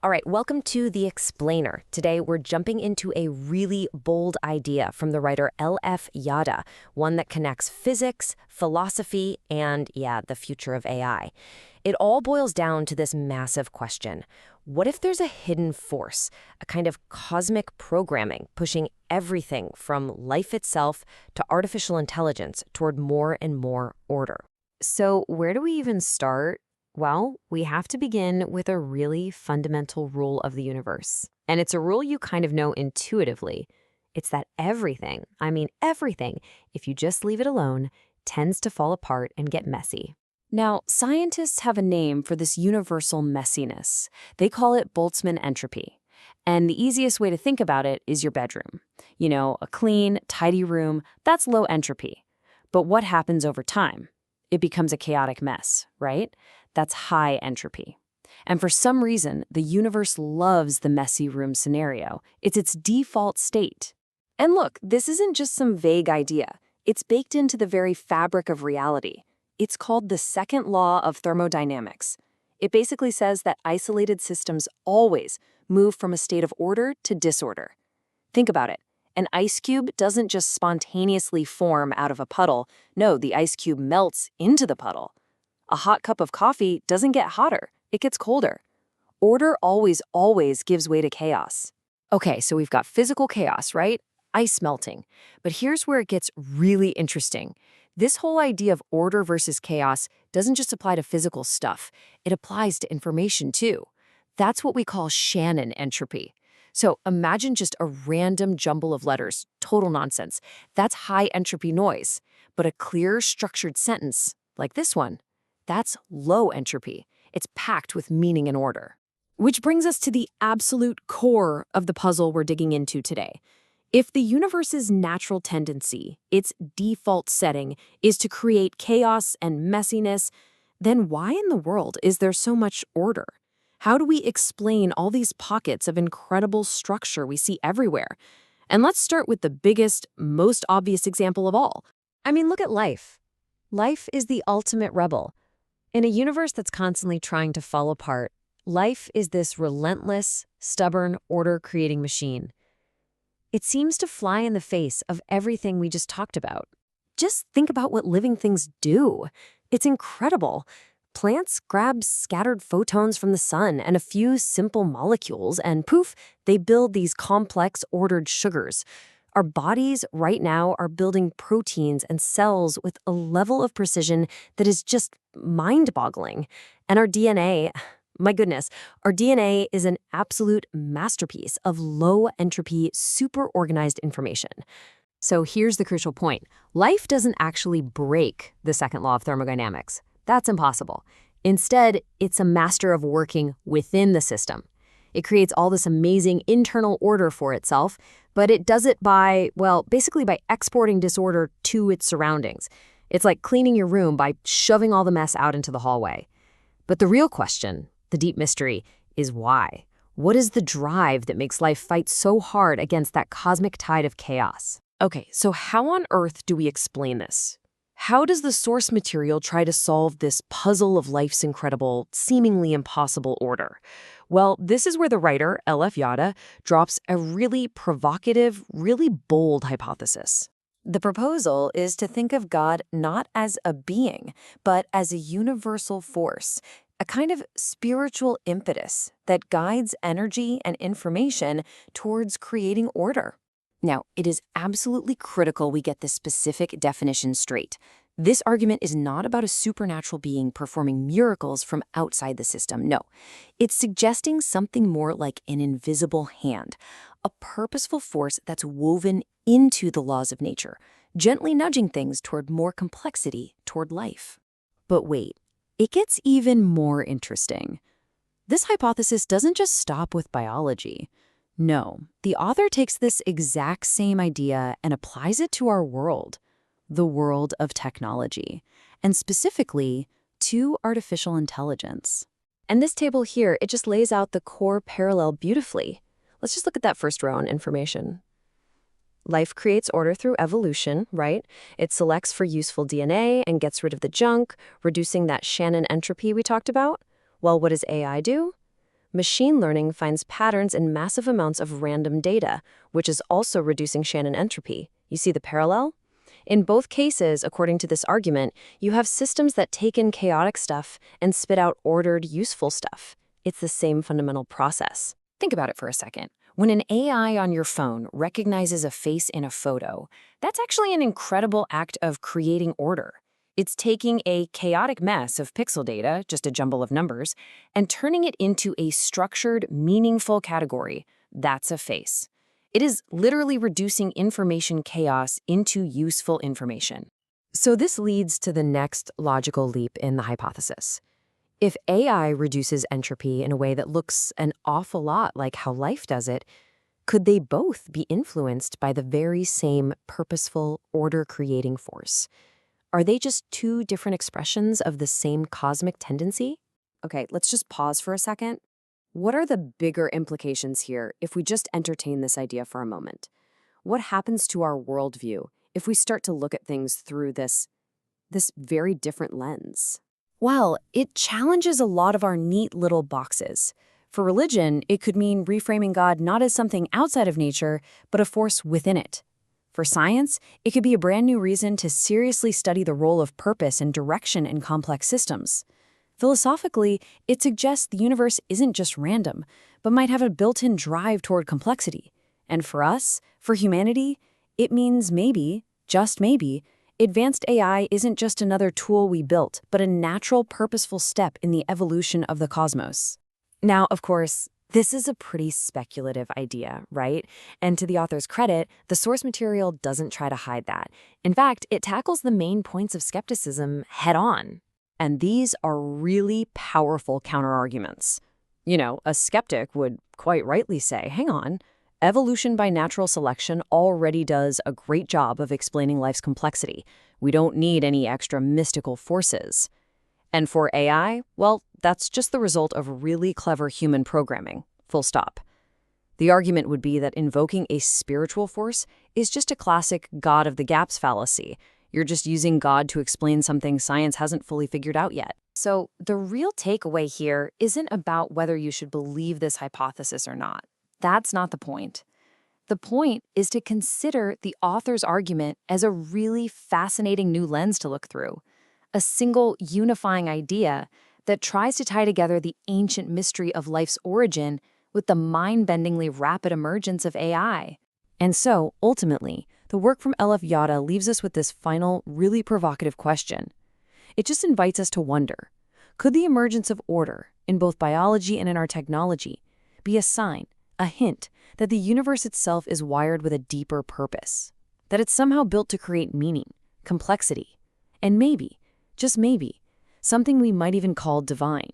All right, welcome to The Explainer. Today, we're jumping into a really bold idea from the writer L.F. Yada, one that connects physics, philosophy, and, the future of AI. It all boils down to this massive question. What if there's a hidden force, a kind of cosmic programming pushing everything from life itself to artificial intelligence toward more and more order? So, where do we even start? Well, we have to begin with a really fundamental rule of the universe. And it's a rule you kind of know intuitively. It's that everything, I mean everything, if you just leave it alone, tends to fall apart and get messy. Now, scientists have a name for this universal messiness. They call it Boltzmann entropy. And the easiest way to think about it is your bedroom. You know, a clean, tidy room, that's low entropy. But what happens over time? It becomes a chaotic mess, right? That's high entropy. And for some reason, the universe loves the messy room scenario. It's its default state. And look, this isn't just some vague idea. It's baked into the very fabric of reality. It's called the second law of thermodynamics. It basically says that isolated systems always move from a state of order to disorder. Think about it. An ice cube doesn't just spontaneously form out of a puddle. No, the ice cube melts into the puddle. A hot cup of coffee doesn't get hotter, it gets colder. Order always gives way to chaos. Okay, so we've got physical chaos, right? Ice melting. But here's where it gets really interesting. This whole idea of order versus chaos doesn't just apply to physical stuff. It applies to information too. That's what we call Shannon entropy. So imagine just a random jumble of letters, total nonsense. That's high entropy noise. But a clear, structured sentence, like this one, that's low entropy. It's packed with meaning and order. Which brings us to the absolute core of the puzzle we're digging into today. If the universe's natural tendency, its default setting, is to create chaos and messiness, then why in the world is there so much order? How do we explain all these pockets of incredible structure we see everywhere? And let's start with the biggest, most obvious example of all. I mean, look at life. Life is the ultimate rebel. In a universe that's constantly trying to fall apart, life is this relentless, stubborn, order-creating machine. It seems to fly in the face of everything we just talked about. Just think about what living things do. It's incredible. Plants grab scattered photons from the sun and a few simple molecules, and poof, they build these complex, ordered sugars. Our bodies right now are building proteins and cells with a level of precision that is just mind-boggling. And our DNA, my goodness, our DNA is an absolute masterpiece of low-entropy, super-organized information. So here's the crucial point. Life doesn't actually break the second law of thermodynamics. That's impossible. Instead, it's a master of working within the system. It creates all this amazing internal order for itself, but it does it by, basically by exporting disorder to its surroundings. It's like cleaning your room by shoving all the mess out into the hallway. But the real question, the deep mystery, is why? What is the drive that makes life fight so hard against that cosmic tide of chaos? Okay, so how on earth do we explain this? How does the source material try to solve this puzzle of life's incredible, seemingly impossible order? Well, this is where the writer, L.F. Yada, drops a really provocative, really bold hypothesis. The proposal is to think of God not as a being, but as a universal force, a kind of spiritual impetus that guides energy and information towards creating order. Now, it is absolutely critical we get this specific definition straight. This argument is not about a supernatural being performing miracles from outside the system. No, it's suggesting something more like an invisible hand, a purposeful force that's woven into the laws of nature, gently nudging things toward more complexity, toward life. But wait, it gets even more interesting. This hypothesis doesn't just stop with biology. No, the author takes this exact same idea and applies it to our world, the world of technology, and specifically to artificial intelligence. And this table here, it just lays out the core parallel beautifully. Let's just look at that first row on information. Life creates order through evolution, right? It selects for useful DNA and gets rid of the junk, reducing that Shannon entropy we talked about. Well, what does AI do? Machine learning finds patterns in massive amounts of random data, which is also reducing Shannon entropy. You see the parallel? In both cases, according to this argument, you have systems that take in chaotic stuff and spit out ordered, useful stuff. It's the same fundamental process. Think about it for a second. When an AI on your phone recognizes a face in a photo, that's actually an incredible act of creating order. It's taking a chaotic mess of pixel data, just a jumble of numbers, and turning it into a structured, meaningful category. That's a face. It is literally reducing information chaos into useful information. So this leads to the next logical leap in the hypothesis. If AI reduces entropy in a way that looks an awful lot like how life does it, could they both be influenced by the very same purposeful, order-creating force? Are they just two different expressions of the same cosmic tendency? Okay, let's just pause for a second. What are the bigger implications here if we just entertain this idea for a moment? What happens to our worldview if we start to look at things through this very different lens? Well, it challenges a lot of our neat little boxes. For religion, it could mean reframing God not as something outside of nature, but a force within it. For science, it could be a brand new reason to seriously study the role of purpose and direction in complex systems. Philosophically, it suggests the universe isn't just random, but might have a built-in drive toward complexity. And for us, for humanity, it means maybe, just maybe, advanced AI isn't just another tool we built, but a natural, purposeful step in the evolution of the cosmos. Now, of course, this is a pretty speculative idea, right? And to the author's credit, the source material doesn't try to hide that. In fact, it tackles the main points of skepticism head-on. And these are really powerful counterarguments. You know, a skeptic would quite rightly say, hang on, evolution by natural selection already does a great job of explaining life's complexity. We don't need any extra mystical forces. And for AI, well, that's just the result of really clever human programming, full stop. The argument would be that invoking a spiritual force is just a classic God of the gaps fallacy. You're just using God to explain something science hasn't fully figured out yet. So the real takeaway here isn't about whether you should believe this hypothesis or not. That's not the point. The point is to consider the author's argument as a really fascinating new lens to look through, a single unifying idea that tries to tie together the ancient mystery of life's origin with the mind-bendingly rapid emergence of AI. And so, ultimately, the work from L.F. Yada leaves us with this final, really provocative question. It just invites us to wonder, could the emergence of order, in both biology and in our technology, be a sign, a hint, that the universe itself is wired with a deeper purpose? That it's somehow built to create meaning, complexity, and maybe, just maybe, something we might even call divine?